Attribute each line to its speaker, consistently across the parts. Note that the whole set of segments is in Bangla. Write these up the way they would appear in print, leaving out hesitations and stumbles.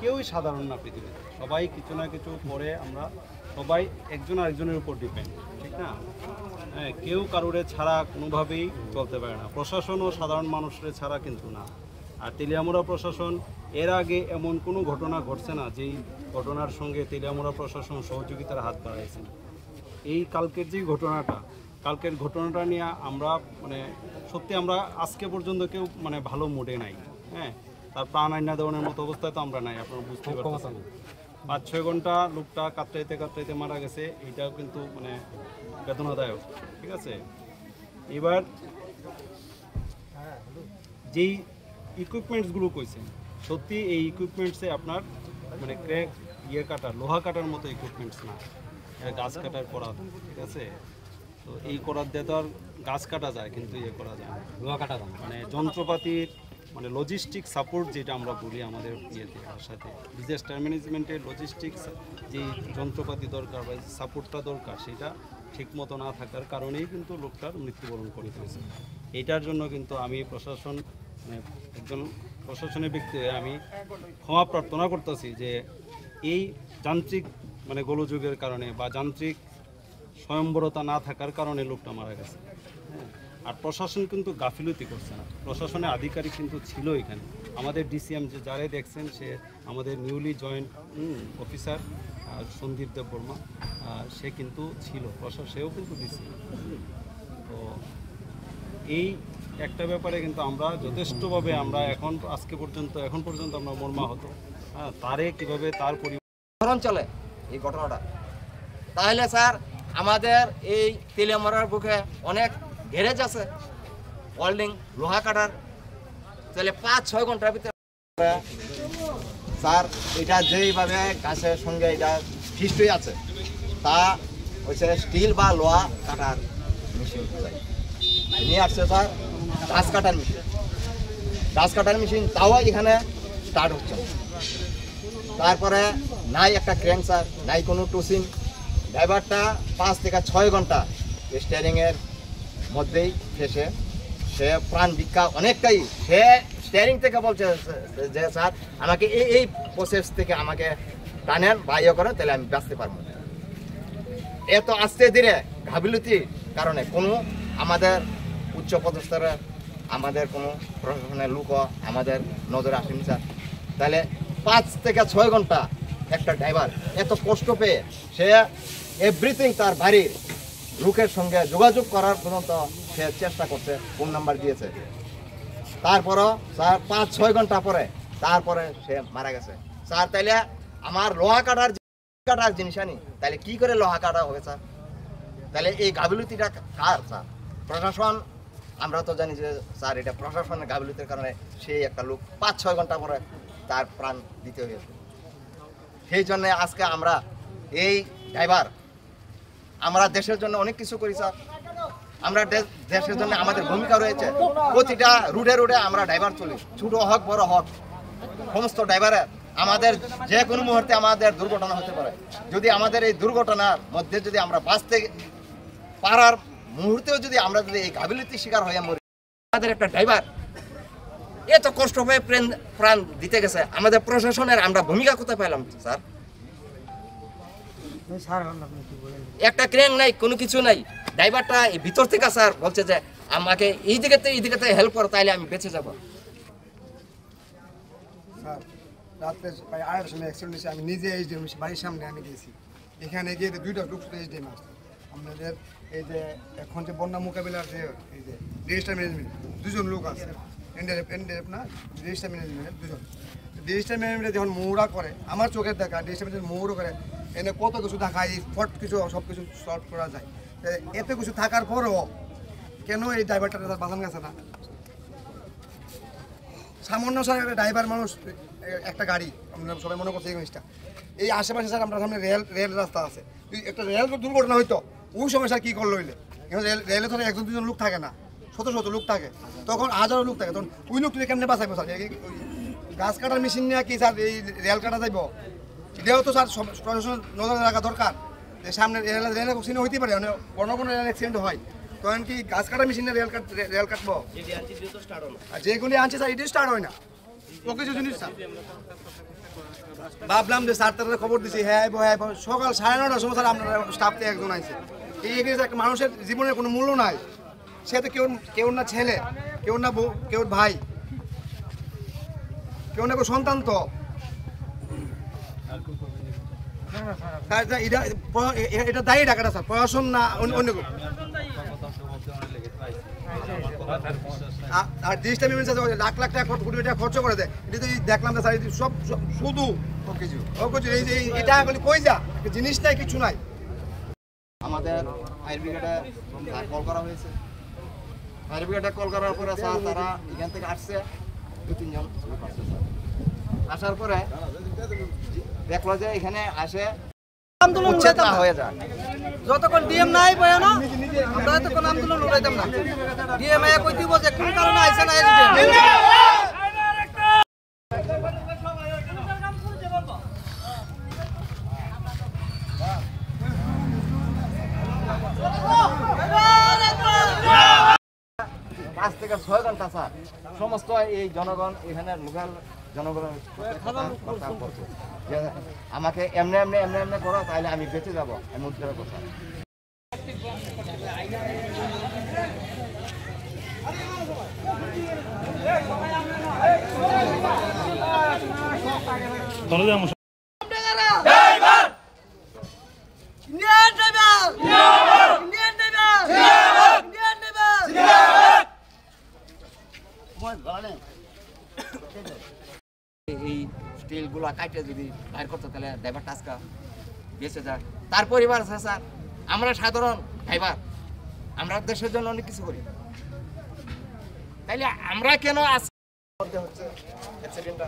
Speaker 1: কেউই সাধারণ না পৃথিবীতে, সবাই কিছু না কিছু করে, আমরা সবাই একজন আরেকজনের উপর ডিপেন্ড, ঠিক না? হ্যাঁ, কেউ কারোরে ছাড়া কোনোভাবেই চলতে পারে না, প্রশাসনও সাধারণ মানুষের ছাড়া কিন্তু না। আর তেলিয়ামুড়া প্রশাসন এর আগে এমন কোনো ঘটনা ঘটছে না যেই ঘটনার সঙ্গে তেলিয়ামুড়া প্রশাসন সহযোগিতার হাত বাড়াইছেন। এই কালকের ঘটনাটা নিয়ে আমরা মানে সত্যি আমরা আজকে পর্যন্ত কেউ মানে ভালো মুডে নাই। হ্যাঁ, তার প্রাণ আইনা দেওয়ার মতো অবস্থায় তো আমরা নাই, আপনারা বুঝতে পারছেন। 5-6 ঘন্টা লোকটা কাঁপতে মারা গেছে, এইটাও কিন্তু মানে বেদনাদায়ক, ঠিক আছে? এবার যেই ইকুইপমেন্টসগুলো কইছেন, সত্যি এই ইকুইপমেন্টসে আপনার মানে ক্র্যাক লোহা কাটার মতো ইকুইপমেন্টস না, গাছ কাটার করাত, ঠিক আছে? তো এই করাত দিয়ে তো আর গাছ কাটা যায় কিন্তু করা যায় না, লোহা কাটা যায়, মানে যন্ত্রপাতির মানে লজিস্টিক সাপোর্ট যেটা আমরা বলি আমাদের সাথে ডিজাস্টার ম্যানেজমেন্টের লজিস্টিক্স যে যন্ত্রপাতি দরকার বা সাপোর্টটা দরকার, সেটা ঠিকমতো না থাকার কারণেই কিন্তু লোকটার মৃত্যুবরণ করতে হয়েছে। এইটার জন্য কিন্তু আমি একজন প্রশাসনের ব্যক্তি হয়ে আমি ক্ষমা প্রার্থনা করতেছি যে এই যান্ত্রিক মানে গোলযোগের কারণে বা যান্ত্রিক স্বয়ম্বরতা না থাকার কারণে লোকটা মারা গেছে। হ্যাঁ, আর প্রশাসন কিন্তু গাফিলতি করছে না, প্রশাসনের আধিকারিক কিন্তু ছিল এখানে। আমাদের ডিসিএম যে যারাই দেখছেন, সে আমাদের newly joined officer Sandeep Debbarma, সে কিন্তু ছিল, সেও কিন্তু ডিসিএম। তো এই একটা ব্যাপারে কিন্তু আমরা যথেষ্টভাবে আমরা এখন পর্যন্ত আমরা মর্মাহত। হ্যাঁ, তারে কীভাবে তার
Speaker 2: পরিবর্তন চলে এই ঘটনাটা, তাহলে স্যার আমাদের এই তেলিয়ামুড়ার বুকে অনেক গ্যারেজ আছে ওয়েল্ডিং লোহা কাটার, তাহলে 5-6 ঘন্টার ভিতরে স্যার এটা যেইভাবে গাছের সঙ্গে এটা হিস্ট্রি আছে তা হচ্ছে স্টিল বা লোহা কাটার মেশিন নিয়ে আসছে স্যার, গাছ কাটার মেশিন তাও এখানে স্টার্ট হচ্ছে। তারপরে নাই একটা ক্রেন স্যার, নাই কোনো টুসিন, ড্রাইভারটা 5 থেকে 6 ঘন্টা স্টিয়ারিংয়ের মধ্যেই ফেসে সে প্রাণ ভিক্ষা অনেকটাই, সে স্টিয়ারিং থেকে বলছে যে স্যার আমাকে এই প্রসেস থেকে আমাকে টানেন বা করে, তাহলে আমি বাঁচতে পারবো। এত আস্তে ধীরে গাফিলতির কারণে কোনো আমাদের উচ্চ পদস্থরে আমাদের কোনো প্রশাসনের লোকও আমাদের নজরে আসেনি স্যার। তাহলে 5 থেকে 6 ঘন্টা একটা ড্রাইভার এত কষ্ট পেয়ে সে এভরিথিং তার বাড়ির লোকের সঙ্গে যোগাযোগ করার পর্যন্ত সে চেষ্টা করছে, ফোন নাম্বার দিয়েছে। তারপরও স্যার 5-6 ঘন্টা পরে তারপরে সে মারা গেছে স্যার। তাইলে আমার লোহা কাটার জিনিস আনি, তাহলে কি করে লোহা কাটা হবে স্যার? তাহলে এই গাফিলতিটা কার স্যার? প্রশাসন, আমরা তো জানি যে স্যার এটা প্রশাসনের গাফিলতির কারণে সেই একটা লোক 5-6 ঘন্টা পরে তার প্রাণ দিতে হয়েছে। সেই জন্য আজকে আমরা এই ড্রাইভার, আমরা দেশের জন্য অনেক কিছু করি স্যার, আমরা দেশের জন্য আমাদের ভূমিকা রয়েছে। প্রতিটা রুটে আমরা ড্রাইভার চলি, ছোট হোক বড় হোক, সমস্ত ড্রাইভারের আমাদের যে কোনো মুহূর্তে আমাদের দুর্ঘটনা হতে পারে। যদি আমাদের এই দুর্ঘটনার মধ্যে যদি আমরা বাঁচতে পারার মুহূর্তেও যদি আমরা এই গাফিলতির শিকার হয়ে মরি, আমাদের একটা ড্রাইভার এত কষ্ট হয়ে প্রাণ দিতে গেছে, আমাদের প্রশাসনের আমরা ভূমিকা কোথায় পেলাম স্যার? একটা ক্রেন নাই, কোনো কিছু নাই, ড্রাইভারটা ভিতর থেকে স্যার বলছে যে আমাকে এই দিকে হেল্প করো, তাইলে আমি বেঁচে যাবো।
Speaker 3: স্যার রাত্রে প্রায় 8টার সময় অ্যাক্সিডেন্ট হয়েছে, আমি নিজে এইচডিএম বাড়ির সামনে আমি গিয়েছি, এখানে গিয়ে 2টা গ্রুপ এইচডিএম আসছে আপনাদের। এই যে এখন যে বন্যা মোকাবিলার যে এই যে ডিজাস্টার ম্যানেজমেন্ট 2জন লোক আছে, এনডিএফ না ডিজাস্টার ম্যানেজমেন্টের 2জন। ডিজাস্টার ম্যানেজমেন্টে যখন মৌরা করে, আমার চোখের দেখা ডিজাস্টার ম্যানেজমেন্ট মৌরা করে, এনে কত কিছু দেখায়, ফট কিছু সব কিছু সলভ করা যায়। এত কিছু থাকার পরও কেন এই ড্রাইভারটা বাঁচানো গেছে না? সামান্য স্যার একটা ড্রাইভার মানুষ, একটা গাড়ি, আমরা সবাই মনে করছি এই জিনিসটা। এই আশেপাশে স্যার আমরা সামনে রেল রাস্তা আছে, একটা রেল দুর্ঘটনা হইতো ওই সময় স্যার কী করলো হইলে, রেলে ধরে 1-2 লোক থাকে না, শত লোক থাকে, তখন হাজারো লোক থাকে, তখন ওই লোকটি কেমনে বাঁচাইবো স্যার? গাছ কাটার মেশিন নিয়ে কি স্যার এই রেল কাটা যাইব? এটাও তো স্যার প্রশাসন নজরে রাখা দরকার যে সামনে রেল অ্যাক্সিডেন্ট হইতে পারে, কোনো রেল অ্যাক্সিডেন্ট হয়, তখন কি গাছ কাটার মেশিনে রেল কাটবো? আর যেগুলি আনছে স্যার এটিও স্টার্ট হয় না, ও কিছু জিনিস স্যার ভাবলাম যে স্যার তারা খবর দিছি, হ্যাঁ সকাল 9:30টার সময় স্যার আপনারা স্টাফতে একজন আছে। এই এখানে একটা মানুষের জীবনের কোনো মূল্য নাই, সে তো কেউ না ছেলে, কেউ না বউ, কেউ ভাই, কেউ না কেউ সন্তান। তো এটা দায়ী টাকাটা স্যার, প্রশাসন না অন্য কেউ। আর জিনিসটা লাখ লাখ টাকা কোটি টাকা খরচ করে দেয়, এটা তো দেখলাম না স্যার, সব শুধু এটা কই যা জিনিস নাই, কিছু নাই।
Speaker 2: আমাদের ফায়ার ব্রিগেডে কল করা হয়েছে, ফায়ার ব্রিগেডে কল করার পরে স্যার তারা এখান থেকে আসছে 2-3 জন আসছে স্যার। আসার পরে দেখলো যে এখানে আসে
Speaker 4: আন্দোলন
Speaker 2: উচ্ছেদ না হয়ে যায়।
Speaker 4: যতক্ষণ ডিএম নাই পায় না আমরা তখন আন্দোলন উড়াইতাম না। ডিএম এ কই দিব যে কোন কারণে আইছে না
Speaker 2: পাঁচ থেকে 6 ঘন্টা স্যার সমস্ত এই জনগণ এখানে লোকাল জনগণের কথা বলছে যে আমাকে এমনি এমনি এমনি এমনি করো, তাহলে আমি বেঁচে যাবো, এমন করে কথা। এই স্টিলগুলো কাটে যদি বাইর করতে তাহলে ড্রাইভারটা আজকে বেঁচে যায়, তার পরিবার আছে স্যার। আমরা সাধারণ ড্রাইভার, আমরা দেশের জন্য অনেক কিছু করি, তাইলে আমরা কেন হচ্ছে অ্যাক্সিডেন্টটা?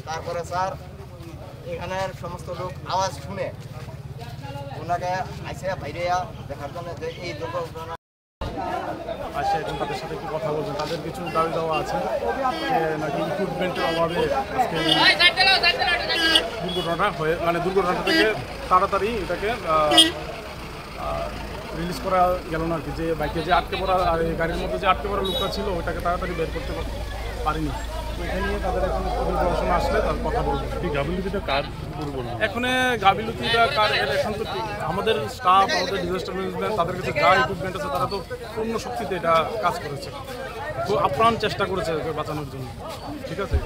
Speaker 2: তারপরে স্যার এখানের সমস্ত লোক আওয়াজ শুনে ওনাকে আইসে বাইরে দেখার জন্য যে এই দুর্ঘটনা
Speaker 5: আসে, এখন তাদের সাথে একটু কথা বলছেন। তাদের কিছু দাবি দেওয়া আছে যে নাকি ইকুইপমেন্টের অভাবে আজকে দুর্ঘটনাটা হয়ে, মানে দুর্ঘটনাটা থেকে তাড়াতাড়ি এটাকে রিলিজ করা গেল না আর কি। যে বাইকে যে আটকে পড়া আর এই গাড়ির মধ্যে যে আটকে পড়া লোকটা ছিল ওইটাকে তাড়াতাড়ি বের করতে পারিনি। তো এখানে নিয়ে তাদের এখন পড়াশোনা আসলে তার কথা বলবো। গাফিলতিটা কার বলবো? এখানে গাফিলতিটা কার, এখন তো আমাদের স্টাফ, আমাদের ডিজাস্টার ম্যানেজমেন্ট, তাদের কাছে যা ইকুইপমেন্ট আছে তারা তো পূর্ণ শক্তিতে এটা কাজ করেছে, তো আপ্রাণ চেষ্টা করেছে বাঁচানোর জন্য। ঠিক আছে,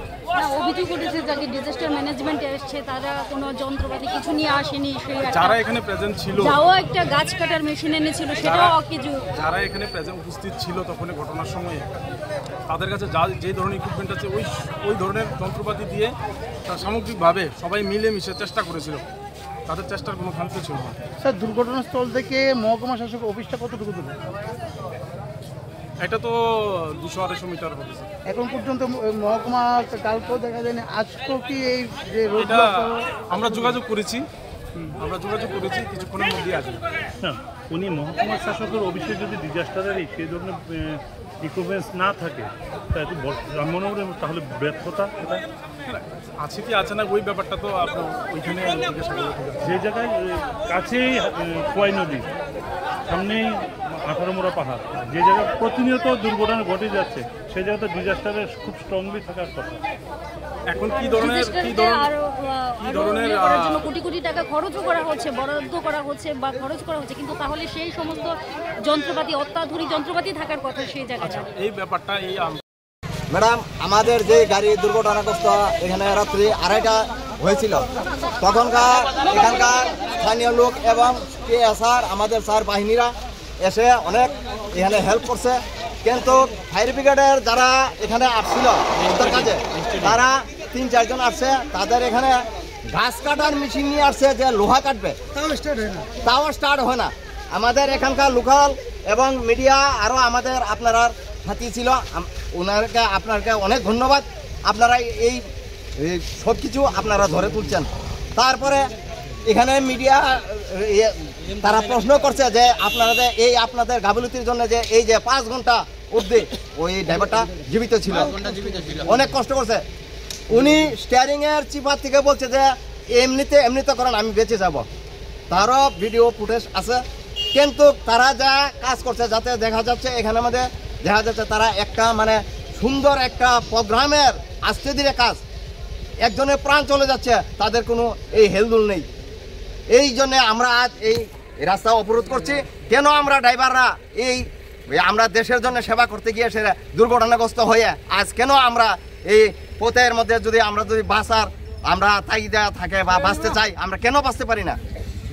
Speaker 6: অভিযোগ উঠেছে যাকে ডিজাস্টার ম্যানেজমেন্ট এসেছে তারা কোনো যন্ত্রপাতি কিছু নিয়ে আসেনি, সেই
Speaker 5: যারা এখানে প্রেজেন্ট ছিল,
Speaker 6: যাও একটা গাছ কাটার মেশিন এনেছিল সেটাও কিছু,
Speaker 5: যারা এখানে প্রেজেন্ট উপস্থিত ছিল তখন ঘটনার সময় তাদের কাছে যে ধরনের ইকুইপমেন্ট আছে ওই ধরনের যন্ত্রপাতি দিয়ে সামগ্রিকভাবে সবাই মিলে মিশে চেষ্টা করেছিল, তাদের চেষ্টার কোনো খামতি ছিল না।
Speaker 7: স্যার, দুর্ঘটনাস্থল থেকে মহকুমা শাসক অফিসটা কতটুকু দূরে?
Speaker 5: এটা তো 200-250 মিটার হবে।
Speaker 7: এখন পর্যন্ত মহকুমা কালকেও দেখা যায়নি, আজকেও কি এই যে
Speaker 5: এটা আমরা যোগাযোগ করেছি, কিছুক্ষণের মধ্যেই আসবে।
Speaker 8: উনি মহকুমা শাসকের অফিসে যদি ডিজাস্টারেরই সেই ধরনের ইকুইপমেন্টস না থাকে আমি মনে করি তাহলে ব্যর্থতা এটা
Speaker 5: আছে কি আছে না ওই ব্যাপারটা তো আপনার ওইখানে
Speaker 8: যে জায়গায় কাছেই খোয়াই নদী, সামনেই 18 মোড়া পাহাড়, যে জায়গায় প্রতিনিয়ত দুর্ঘটনা ঘটে যাচ্ছে সেই জায়গাতে ডিজাস্টারের খুব স্ট্রংলি থাকার কথা।
Speaker 5: এখন কি ধরনের
Speaker 6: কোটি কোটি টাকা খরচও করা হচ্ছে, বরাদ্দ করা হচ্ছে বা খরচ করা হচ্ছে, কিন্তু তাহলে সেই সমস্ত যন্ত্রপাতি, অত্যাধুনিক যন্ত্রপাতি থাকার কথা সেই জায়গাটা।
Speaker 5: এই ব্যাপারটা এই
Speaker 2: ম্যাডাম, আমাদের যে গাড়ি দুর্ঘটনাগ্রস্ত এখানে রাত্রি 2:30 হয়েছিল, তখনকার এখানকার স্থানীয় লোক এবং PSR আমাদের স্যার বাহিনীরা এসে অনেক এখানে হেল্প করছে, কিন্তু ফায়ার ব্রিগেডের যারা এখানে আসছিল তাদের কাজে তারা 3-4 জন আসছে, তাদের এখানে গাছ কাটার মেশিন নিয়ে আসছে যে লোহা কাটবে, তাও স্টার্ট হয় না। আমাদের এখানকার লোকাল এবং মিডিয়া আরও আমাদের আপনারা সাথী ছিল, আপনাকে অনেক ধন্যবাদ। আপনারা এই সব কিছু আপনারা ধরে তুলছেন। তারপরে এখানে মিডিয়া তারা প্রশ্ন করছে যে আপনারা যে এই আপনাদের গাফিলতির জন্য যে এই যে 5 ঘন্টা অবধি ওই ড্রাইভারটা জীবিত ছিল, অনেক কষ্ট করছে। উনি স্টিয়ারিংয়ের চিপার থেকে বলছে যে এমনিতে করেন, আমি বেঁচে যাব। তারও ভিডিও ফুটেজ আছে, কিন্তু তারা যা কাজ করছে যাতে দেখা যাচ্ছে এখানে আমাদের দেখা যাচ্ছে তারা একটা মানে সুন্দর একটা প্রোগ্রামের আস্তে ধীরে কাজ একজনের প্রাণ চলে যাচ্ছে, তাদের কোনো এই হেলদুল নেই। এই জন্যে আমরা আজ এই রাস্তা অবরোধ করছি। কেন আমরা ড্রাইভাররা আমরা দেশের জন্য সেবা করতে গিয়ে সে দুর্ঘটনাগ্রস্ত হয়ে আজ কেন আমরা এই পথের মধ্যে আমরা যদি বাঁচার আমরা তাগিদা থাকে বা বাঁচতে চাই, আমরা কেন বাঁচতে পারি না?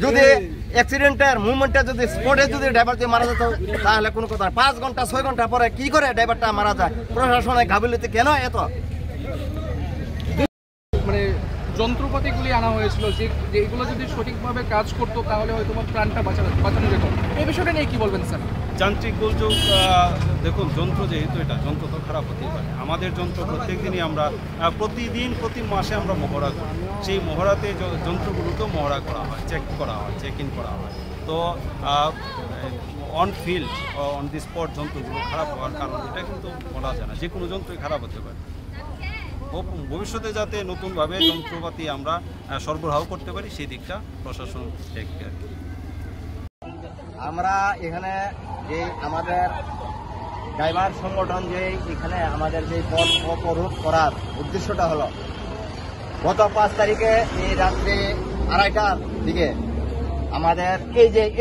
Speaker 2: যদি অ্যাক্সিডেন্টের মুভমেন্টে যদি স্পটে যদি ড্রাইভার যদি মারা যেত তাহলে কোনো কথা 5 ঘন্টা 6 ঘন্টা পরে কি করে ড্রাইভারটা মারা যায়? প্রশাসনের গাফিলতি কেন এত?
Speaker 9: মানে যন্ত্রপাতিগুলি আনা হয়েছিল যে এগুলো যদি সঠিকভাবে কাজ করতো তাহলে হয়তো তোমার প্রাণটা বাঁচানো যেত। এই বিষয়টা নিয়ে কি বলবেন স্যার?
Speaker 1: যান্ত্রিক গোলযোগ, দেখুন যন্ত্র যেহেতু এটা যন্ত্র তো খারাপ হতেই পারে। আমাদের যন্ত্র প্রত্যেক দিনই আমরা প্রতি মাসে আমরা মহড়া করি। সেই মহড়াতে যন্ত্রগুলোকেও মহড়া করা হয়, চেক করা হয়, চেক ইন করা হয়। তো on field on the spot যন্ত্রগুলো খারাপ হওয়ার কারণ এটা কিন্তু বলা যায় না, যে কোনো যন্ত্রই খারাপ হতে পারে। ভবিষ্যতে যাতে নতুনভাবে যন্ত্রপাতি আমরা সরবরাহ করতে পারি সেই দিকটা প্রশাসন দেখবে আর কি।
Speaker 2: আমরা এখানে যে আমাদের ড্রাইভার সংগঠন যে এখানে আমাদের যে পথ অবরোধ করার উদ্দেশ্যটা হলো, গত 5 তারিখে এই রাত্রে 2:30টার দিকে আমাদের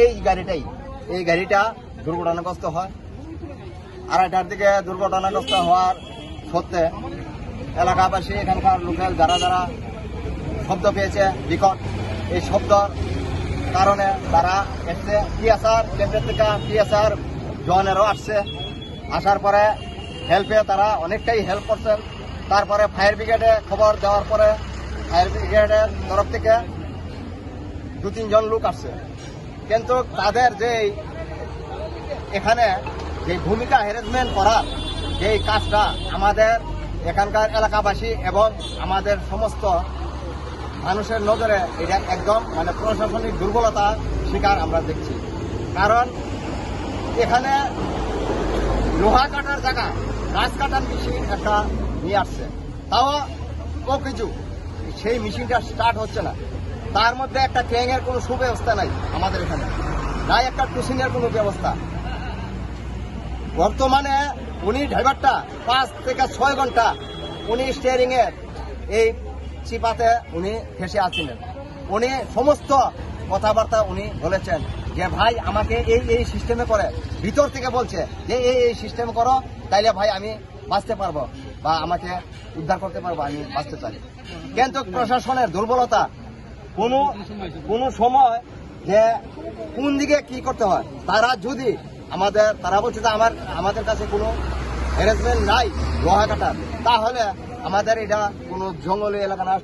Speaker 2: এই গাড়িটা দুর্ঘটনাগ্রস্ত হয়। 2:30টার দিকে দুর্ঘটনাগ্রস্ত হওয়ার সত্ত্বে এলাকাবাসী এখানকার লোকাল যারা শব্দ পেয়েছে বিকট, এই শব্দর কারণে তারা এসছে। পিএসআর কেন্দ্রের থেকে পিএসআর জওয়ানেরও আসছে, আসার পরে হেল্পে তারা অনেকটাই হেল্প করছেন। তারপরে ফায়ার ব্রিগেডে খবর দেওয়ার পরে ফায়ার ব্রিগেডের তরফ থেকে 2-3 জন লোক আসছে, কিন্তু তাদের যে এখানে যে ভূমিকা হ্যারাসমেন্ট করার যে কাজটা আমাদের এখানকার এলাকাবাসী এবং আমাদের সমস্ত মানুষের নজরে এটা একদম মানে প্রশাসনিক দুর্বলতা শিকার আমরা দেখছি। কারণ এখানে লোহা কাটার জায়গা গাছ কাটার মেশিন একটা নিয়ে আসছে, তাও কিছু সেই মেশিনটা স্টার্ট হচ্ছে না। তার মধ্যে একটা ক্রেনের কোনো সুব্যবস্থা নাই আমাদের এখানে, নাই একটা টুসিংয়ের কোনো ব্যবস্থা। বর্তমানে উনি ড্রাইভারটা 5 থেকে 6 ঘন্টা উনি স্টিয়ারিং এর এই চিপাতে উনি ফেসে আসছিলেন। উনি সমস্ত কথাবার্তা উনি বলেছেন যে ভাই আমাকে এই সিস্টেমে করে, ভিতর থেকে বলছে যে এই সিস্টেম করো, তাইলে ভাই আমি বাঁচতে পারবো বা আমাকে উদ্ধার করতে পারবো, আমি বাঁচতে চাই। কিন্তু প্রশাসনের দুর্বলতা, কোনো সময় যে কোন দিকে কি করতে হয় তারা বলছে যে আমাদের কাছে কোনো হ্যারাসমেন্ট নাই লোহা কাটার, তাহলে আমাদের এটা কোনো জঙ্গলি এলাকা না,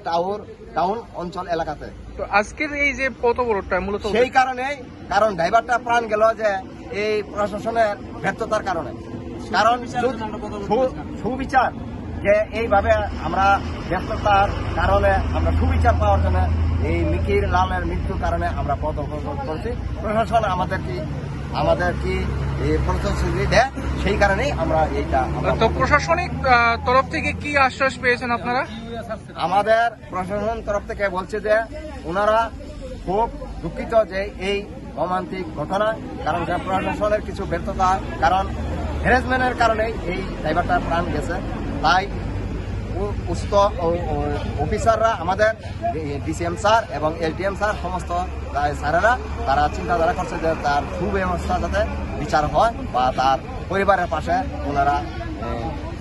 Speaker 2: টাউন অঞ্চল এলাকাতে।
Speaker 9: তো আজকের এই যে পথ অবরোধটা মূলত
Speaker 2: সেই কারণেই, কারণ ড্রাইভারটা প্রাণ গেল যে এই প্রশাসনের ব্যর্থতার কারণে। কারণ সুবিচার যে এইভাবে আমরা ব্যর্থতার কারণে আমরা সুবিচার পাওয়ার জন্য এই মিকির লালের মৃত্যুর কারণে আমরা পথ অবরোধ করছি। প্রশাসন আমাদের কি প্রতিশ্রুতি দেয়, সেই কারণেই আমরা এইটা।
Speaker 9: তো প্রশাসনিক তরফ থেকে কি আশ্বাস পেয়েছেন আপনারা?
Speaker 2: আমাদের প্রশাসন তরফ থেকে বলছে যে ওনারা খুব দুঃখিত যে এই মর্মান্তিক ঘটনা, কারণ প্রশাসনের কিছু ব্যর্থতা, কারণ হ্যারাসমেন্টের কারণেই এই ড্রাইভারটার প্রাণ গেছে। তাই উচ্চ অফিসাররা আমাদের ডিসিএম স্যার এবং এলটিএম স্যার সমস্ত স্যারেরা তারা চিন্তাধারা করছে যে তার সুব্যবস্থা যাতে বিচার হয় বা তার পরিবারের পাশে ওনারা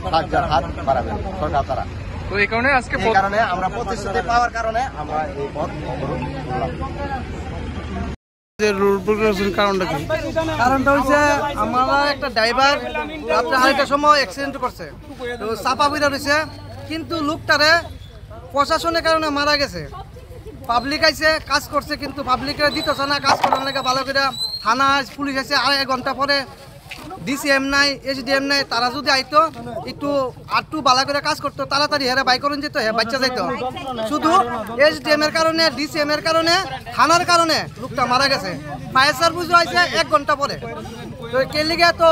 Speaker 2: সাহায্যের হাত বাড়াবেন সরকার দ্বারা।
Speaker 9: তো এই কারণে
Speaker 2: আমরা প্রতিশ্রুতি পাওয়ার কারণে আমরা এই পথ অবরোধ করলাম।
Speaker 4: কারণটা হচ্ছে আমরা একটা ড্রাইভার রাত্রে 2:30টার সময় অ্যাক্সিডেন্ট করছে, তো চাপা পড়ে রয়েছে, কিন্তু লোকটারে প্রশাসনের কারণে মারা গেছে। পাবলিক আইসে কাজ করছে, কিন্তু পাবলিকের দিতেছে না কাজ করার লেগে ভালো করে। থানা পুলিশ আছে 2.5 ঘন্টা পরে, ডিসিএম নাই, এসডিএম নাই, তারা যদি আইতো একটু ভালো করে কাজ করতো, তাড়াতাড়ি হেরে বাই করুন যেত, বাচ্চা যাইতো। শুধু এসডিএম এর কারণে, ডিসিএম এর কারণে, থানার কারণে লোকটা মারা গেছে। ফায়ার সার্ভিসও আইছে 1 ঘন্টা পরে। তো কে লিগে তো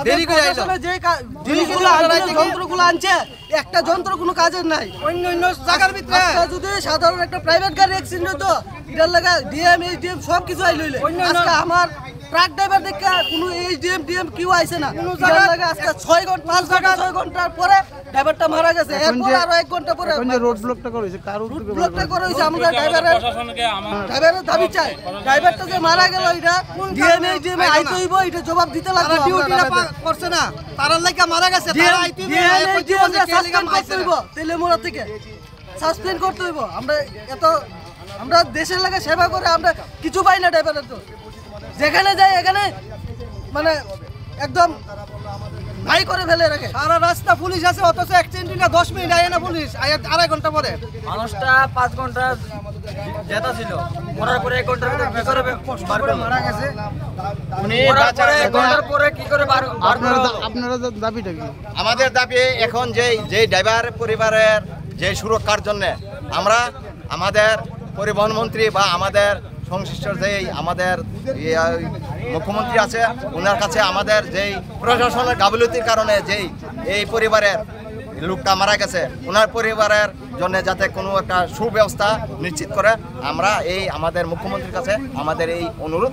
Speaker 4: দেরি করে আইলো, যে যন্ত্রগুলো আনছে একটা যন্ত্র কোনো কাজের নাই। অন্য জায়গার ভিতরে যদি সাধারণ একটা প্রাইভেট গাড়ি অ্যাক্সিডেন্ট হতো, এটার লাগা ডিএম, এসডিএম সব কিছু আইলো। আজকে আমার ট্রাক ড্রাইভার দেখে কোনো এইচডিএম ডিএম কেউ আইছে না কোনো জায়গায় আজকে 6 ঘন্টার পরে ড্রাইভারটা মারা গেছে এরপর আরো 1 ঘন্টা পরে
Speaker 7: এখন যে রোড ব্লকটা করেছে কার উদ্যোগে
Speaker 4: ব্লকটা করা হয়েছে আমাদের ড্রাইভারের দাবি চাই ড্রাইভারটা যে মারা গেল এটা ডিএমএ ডিএমএ আইতে হইব এটা জবাব দিতে লাগবে ডিউটিটা করছে না তারার লাগা মারা গেছে তারা আইতে হইব সাসপেন্ড করতে হইব তেলেমোড়া থেকে সাসপেন্ড করতে হইব আমরা দেশের লাগে সেবা করে আমরা কিছু পাই না ড্রাইভারের তো যেখানে যাই এখানে মানে একদম ভাই করে ফেলে রাখে সারা রাস্তা পুলিশ আছে অথচ অ্যাক্সিডেন্ট না 10 মিনিট আয় না পুলিশ আড়াই ঘন্টা পরে
Speaker 10: মানুষটা 5 ঘন্টা যেটা ছিল মরার পরে 1 ঘন্টার ভিতরে কি করে বার করে মারা গেছে
Speaker 2: উনি
Speaker 10: ঘন্টার পরে কি করে
Speaker 7: আপনারা দাবিটা কি?
Speaker 2: আমাদের দাবি এখন যে ড্রাইভার পরিবারের যে সুরক্ষার জন্য আমরা আমাদের পরিবহন মন্ত্রী বা আমাদের সংশ্লিষ্ট যেই আমাদের মুখ্যমন্ত্রী আছে ওনার কাছে আমাদের যেই প্রশাসনের গাফিলতির কারণে যেই এই পরিবারের লোকটা মারা গেছে ওনার পরিবারের জন্য যাতে কোনো একটা সুব্যবস্থা নিশ্চিত করে আমরা এই আমাদের মুখ্যমন্ত্রীর কাছে আমাদের এই অনুরোধ